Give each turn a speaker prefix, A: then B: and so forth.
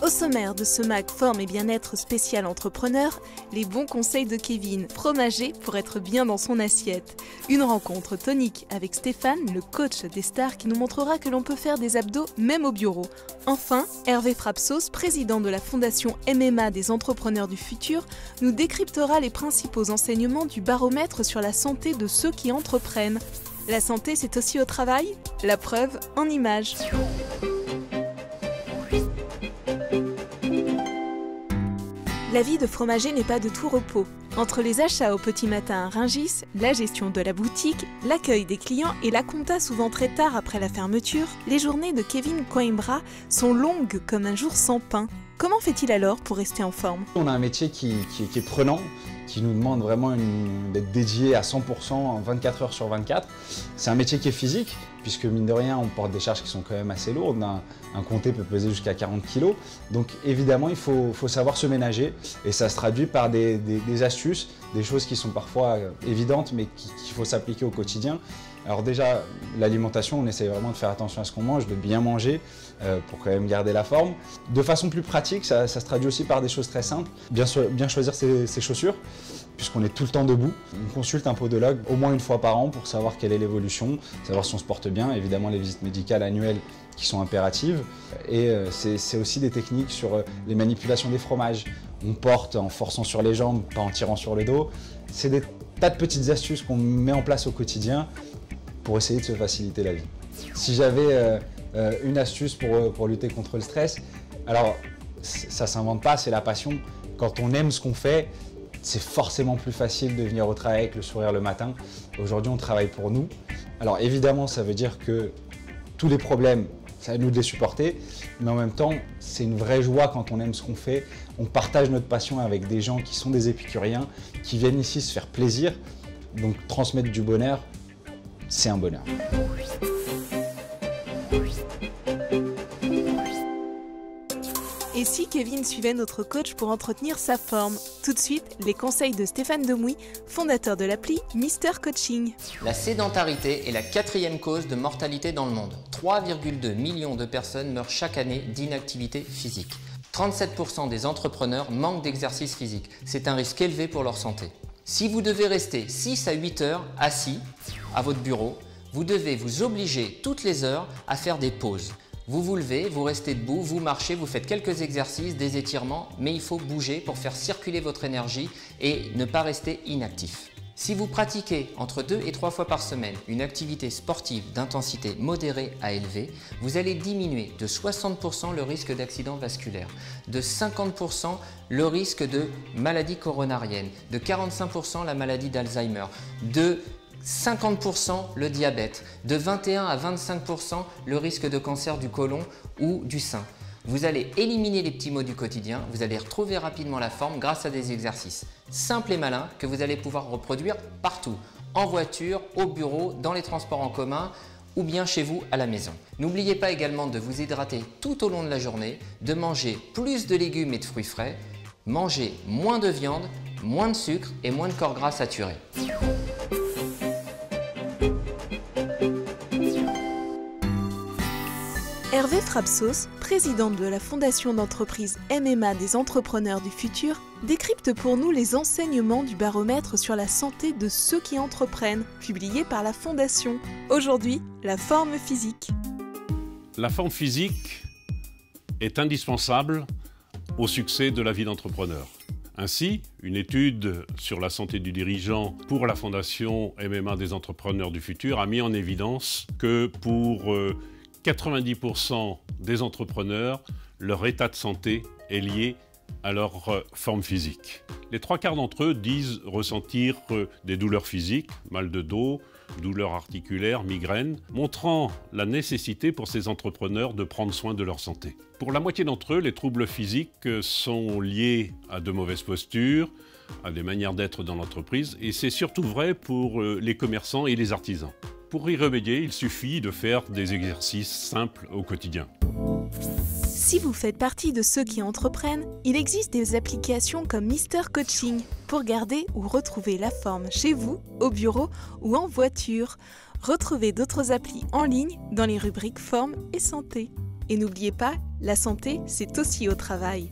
A: Au sommaire de ce MAG Forme et Bien-être spécial entrepreneur, les bons conseils de Kevin, fromager pour être bien dans son assiette. Une rencontre tonique avec Stéphane, le coach des stars qui nous montrera que l'on peut faire des abdos même au bureau. Enfin, Hervé Frapsos, président de la fondation MMA des entrepreneurs du futur, nous décryptera les principaux enseignements du baromètre sur la santé de ceux qui entreprennent. La santé, c'est aussi au travail? La preuve en images. La vie de fromager n'est pas de tout repos. Entre les achats au petit matin à Rungis, la gestion de la boutique, l'accueil des clients et la compta souvent très tard après la fermeture, les journées de Kevin Coimbra sont longues comme un jour sans pain. Comment fait-il alors pour rester en forme?
B: On a un métier qui est prenant, qui nous demande vraiment d'être dédié à 100% 24 heures sur 24. C'est un métier qui est physique, puisque mine de rien, on porte des charges qui sont quand même assez lourdes. Un comté peut peser jusqu'à 40 kg. Donc évidemment, il faut savoir se ménager. Et ça se traduit par des astuces, des choses qui sont parfois évidentes, mais qu'il faut s'appliquer au quotidien. Alors déjà, l'alimentation, on essaie vraiment de faire attention à ce qu'on mange, de bien manger pour quand même garder la forme. De façon plus pratique, ça se traduit aussi par des choses très simples. Bien choisir ses chaussures, puisqu'on est tout le temps debout. On consulte un podologue au moins une fois par an pour savoir quelle est l'évolution, savoir si on se porte bien. Évidemment, les visites médicales annuelles qui sont impératives. Et c'est aussi des techniques sur les manipulations des fromages. On porte en forçant sur les jambes, pas en tirant sur le dos. C'est des tas de petites astuces qu'on met en place au quotidien pour essayer de se faciliter la vie. Si j'avais une astuce pour lutter contre le stress, alors ça ne s'invente pas, c'est la passion. Quand on aime ce qu'on fait, c'est forcément plus facile de venir au travail avec le sourire le matin. Aujourd'hui, on travaille pour nous. Alors évidemment, ça veut dire que tous les problèmes, c'est à nous de les supporter, mais en même temps, c'est une vraie joie quand on aime ce qu'on fait. On partage notre passion avec des gens qui sont des épicuriens, qui viennent ici se faire plaisir. Donc transmettre du bonheur, c'est un bonheur.
A: Et si Kevin suivait notre coach pour entretenir sa forme? Tout de suite, les conseils de Stéphane Demouy, fondateur de l'appli Mister Coaching.
C: La sédentarité est la 4e cause de mortalité dans le monde. 3,2 millions de personnes meurent chaque année d'inactivité physique. 37% des entrepreneurs manquent d'exercice physique. C'est un risque élevé pour leur santé. Si vous devez rester 6 à 8 heures assis à votre bureau, vous devez vous obliger toutes les heures à faire des pauses. Vous vous levez, vous restez debout, vous marchez, vous faites quelques exercices, des étirements, mais il faut bouger pour faire circuler votre énergie et ne pas rester inactif. Si vous pratiquez entre 2 et 3 fois par semaine une activité sportive d'intensité modérée à élevée, vous allez diminuer de 60% le risque d'accident vasculaire, de 50% le risque de maladie coronarienne, de 45% la maladie d'Alzheimer, de 50% le diabète, de 21 à 25% le risque de cancer du côlon ou du sein. Vous allez éliminer les petits maux du quotidien, vous allez retrouver rapidement la forme grâce à des exercices simples et malins que vous allez pouvoir reproduire partout, en voiture, au bureau, dans les transports en commun ou bien chez vous à la maison. N'oubliez pas également de vous hydrater tout au long de la journée, de manger plus de légumes et de fruits frais, manger moins de viande, moins de sucre et moins de corps gras saturés.
A: Hervé Frapsos, président de la fondation d'entreprise MMA des entrepreneurs du futur, décrypte pour nous les enseignements du baromètre sur la santé de ceux qui entreprennent, publié par la fondation. Aujourd'hui, la forme physique.
D: La forme physique est indispensable au succès de la vie d'entrepreneur. Ainsi, une étude sur la santé du dirigeant pour la fondation MMA des entrepreneurs du futur a mis en évidence que pour 90% des entrepreneurs, leur état de santé est lié à leur forme physique. Les 3/4 d'entre eux disent ressentir des douleurs physiques, mal de dos, douleurs articulaires, migraines, montrant la nécessité pour ces entrepreneurs de prendre soin de leur santé. Pour la moitié d'entre eux, les troubles physiques sont liés à de mauvaises postures, à des manières d'être dans l'entreprise, et c'est surtout vrai pour les commerçants et les artisans. Pour y remédier, il suffit de faire des exercices simples au quotidien.
A: Si vous faites partie de ceux qui entreprennent, il existe des applications comme Mister Coaching pour garder ou retrouver la forme chez vous, au bureau ou en voiture. Retrouvez d'autres applis en ligne dans les rubriques forme et santé. Et n'oubliez pas, la santé, c'est aussi au travail.